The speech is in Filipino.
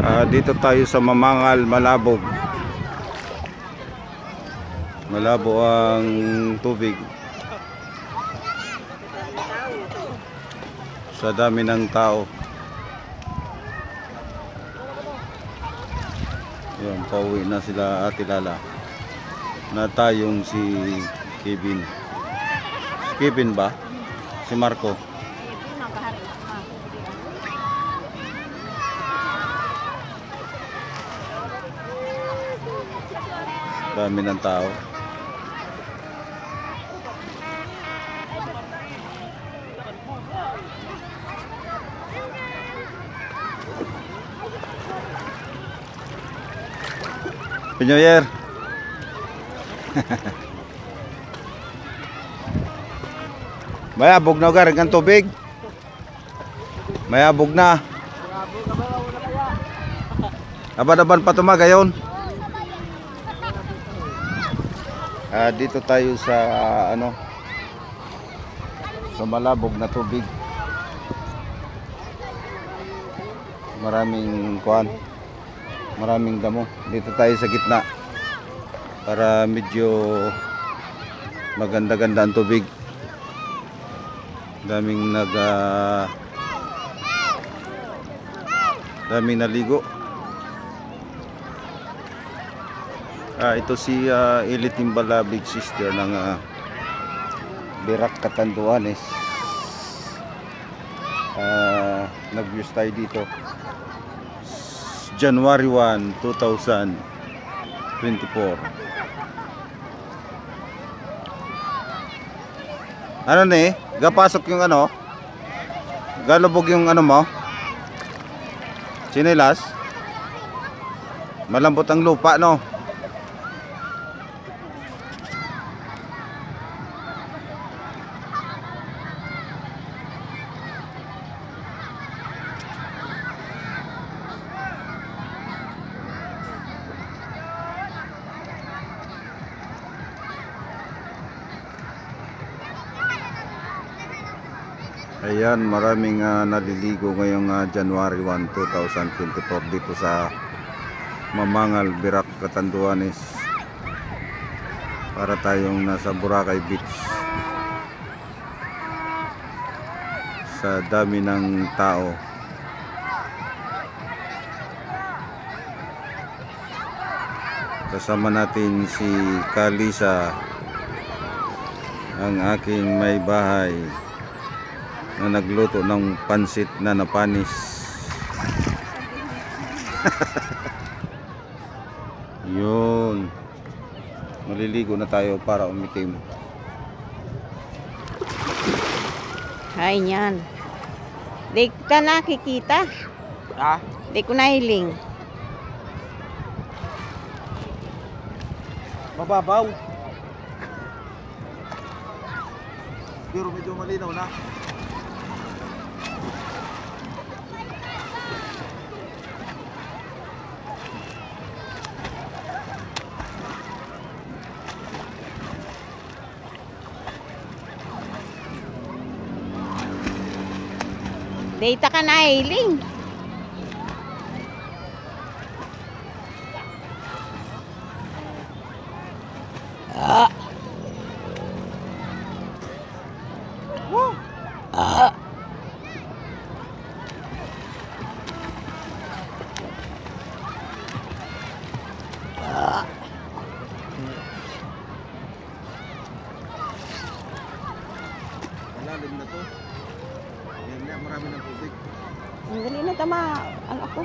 Dito tayo sa Mamangal, Malabog. Malabo ang tubig sa dami ng tao. Yan, pauwi na sila Ate Lala. Na tayong si Kevin. Si Kevin ba? Si Marco. Dami ng tao. Pinyoyer. Mayabog na garing ang tubig. Mayabog na. Aban-aban pa tumagayon. Dito tayo sa sa malabog na tubig. Maraming kuan, maraming damo. Dito tayo sa gitna para medyo maganda-ganda ang tubig. Daming daming naligo. Ito si Ilitimbala Big Sister ng Birak, Catanduanes. Nag-views tayo dito January 1, 2024. Ano na gapasok yung galubog yung mo sinilas. Malambot ang lupa no. Ayan, maraming naliligo ngayong January 1, 2024 dito sa Mamangal, Birak, Catanduanes. Para tayong nasa Boracay Beach. Sa dami ng tao. Kasama natin si Kalisa, ang aking may bahay, na nagluto ng pansit na napanis. Yun, maliligo na tayo para umitim. Hay niyan. Di ka nakikita. Di ko nahiling. Mababaw, pero medyo malinaw na. Data ka na hiling. Malalim na to. Yan na, marami ng tubig. Ang galing na tama. Ano ako?